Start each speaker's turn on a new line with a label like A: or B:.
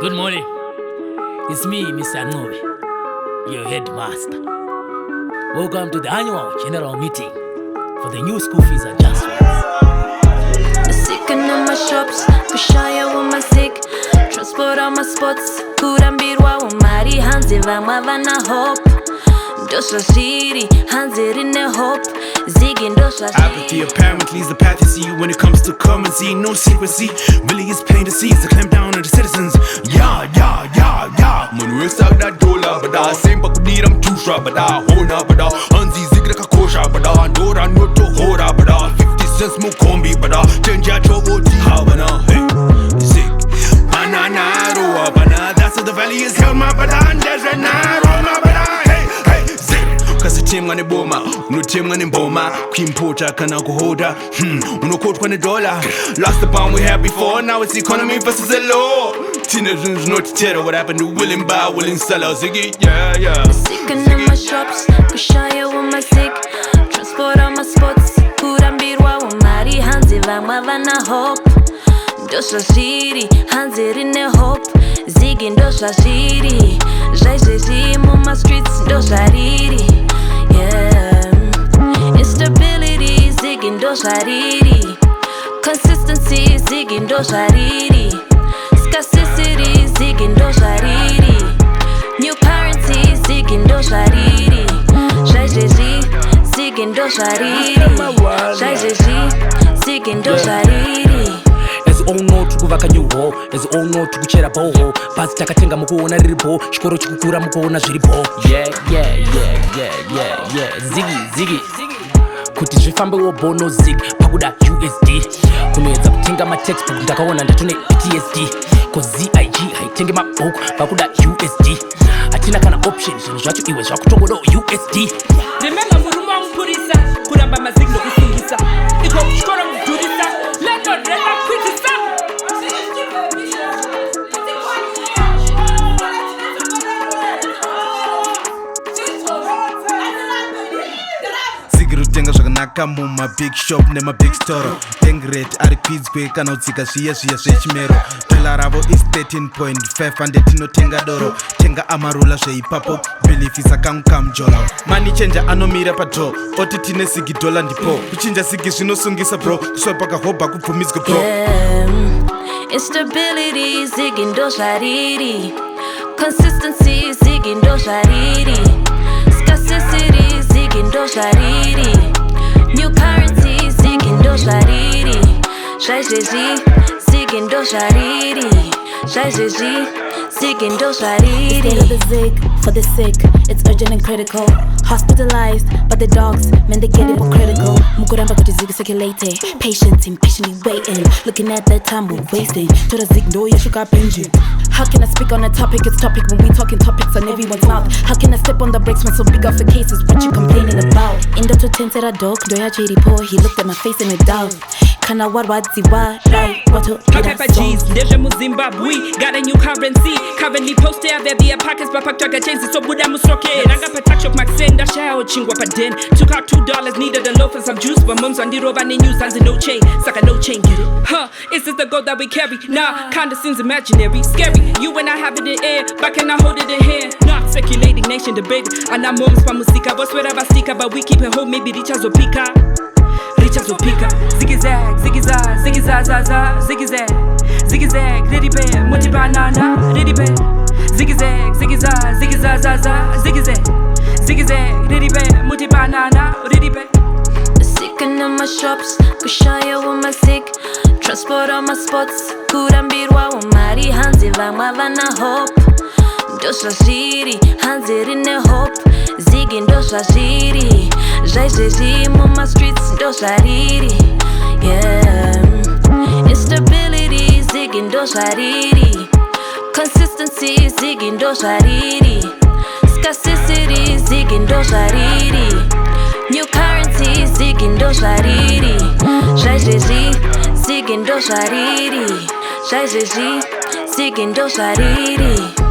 A: Good morning. It's me, Mr. Noe, your headmaster. Welcome to the annual general meeting for the new school fees adjustments.
B: Sick in my shops, kushaya with my sick. Transport on my spots, kurambirwa umari hanzi vamwe vana hope. Ndozvariri hanzi rine hope. Zig Ndozvariri.
C: Apathy apparently is the path you see when it comes to currency. No secrecy, really it's plain to see. It's a clamp down on the citizens. Yeah. When we suck that dollar, but I say but we need them too sharp, but I hold up, but I hanzi zig like a kosher, but I know that not to hold up, but I 50 cents more combi, but I change your trouble to how, but I hey zig. Banana, roa, banana, that's what the valley is hell, my but I there's a narrow, but I hey zig. Cause the team on the boma, no team on the boma, Queen Porter can alcoholder, no quote on the dollar. Lost the pound we had before, now it's economy versus the law. Teenagers not terror, what happened to willing buy, willing seller, Ziggy, yeah.
B: Sick in my shops, kushaya with my sick. Transport on my spots, kurambirwa umari hanzi vamwe vana hope. Ndozvariri hanzi rine hope. Zig Ndozvariri, zvaizvezvi muma streets ndozvariri. Yeah, instability, Zig Ndozvariri. Consistency, Zig Ndozvariri. Scarcity, Zig Ndozvariri. New currency, Zig Ndozvariri. Zvaizvezvi, Zig Ndozvariri. Zvaizvezvi, Zig Ndozvariri.
A: As you all know, tukuvaka new hall. As you all know, tukuchera boho. Basi takatenga mukuona riripo. Chikoro chikukura mukuona zviripo. Yeah. Ziggy. Kuti zvifambewo bono zig pakuda USD. Kunoedza kutenga matextbook ndakaona ndatone PTSD. Cause ZIG haitenge mabhuku pakuda USD. Hatina kana option, zvinhu zvacho iwe zvakutongodo USD.
D: Remember murume wamupurisa kuramba mazig nokusungisa. Iko kuchikoro mudhurisa. Leto reba kwitisa.
C: Tenga zvakanaka muma big shop nema big store. Bank rate ari kwidzwe kana utsika zviya zvechimero. Dola ravo is 13.500 tinotenga doro. Tenga amarula zveipapo belief isakangu kamjolo. Money changer anomira padraw oti tine sigi dola ndipo kuchinja sigi zvinosungisa bro kuswapa kahoba kubvumidzwe bro.
B: Instability, Zig Ndozvariri. Consistency, Zig Ndozvariri. Scarcity, Zig Ndozvariri. New currency, Zig Ndozvariri. Zvaizvezvi, Zig Ndozvariri. Zvaizvezvi, Zig Ndozvariri.
E: State of the Zig for the sick, it's urgent and critical. Hospitalized, but the dogs, man, they get hypocritical. Mukuramba kuti Zig circulating, patients impatiently waiting. Looking at the time we're wasting. To the Zig, no, you should got binging. How can I speak on a topic? It's topic when we talking topics on everyone's mouth. How can I step on the brakes when so big of a case is what you complaining about? In the 210 dog, do ya po? He looked at my face in a doubt. Kana warwadziwa, right? What to
D: Papa G's, Deja Zimbabwe, got a new currency. Currently posted there be a pockets, but Paka chains so Buddha Musoke. Nanga Patach of Maxenda, Shao Chingwa Paden. Took out $2, needed a loaf and some juice, but mums on the roba news and no chain. Saka no chain, get it? Huh, is this the gold that we carry? Nah, kinda seems imaginary, scary. You and I have it in air, but can I hold it in hand? Not circulating nation debate. And our moms from Musika, what's whatever stika, but we keep it home, maybe Richards or Pika. Ziggy zag, ready bear, multi banana, ready bear. Ziggy zag, ready bear, multi banana, ready bear.
B: Sick in my shops, kushaya with my sick. Transport on my spots, kurambirwa umari hanzi vamwe vana hope. Ndozvariri hanzi rine hope. Zig Ndozvariri, zvaizvezvi muma streets ndozvariri. Yeah, instability, Zig Ndozvariri. Consistency, Zig Ndozvariri. Scarcity, Zig Ndozvariri. New currency, Zig Ndozvariri. Zvaizvezvi, Zig Ndozvariri. Zvaizvezvi, Zig Ndozvariri.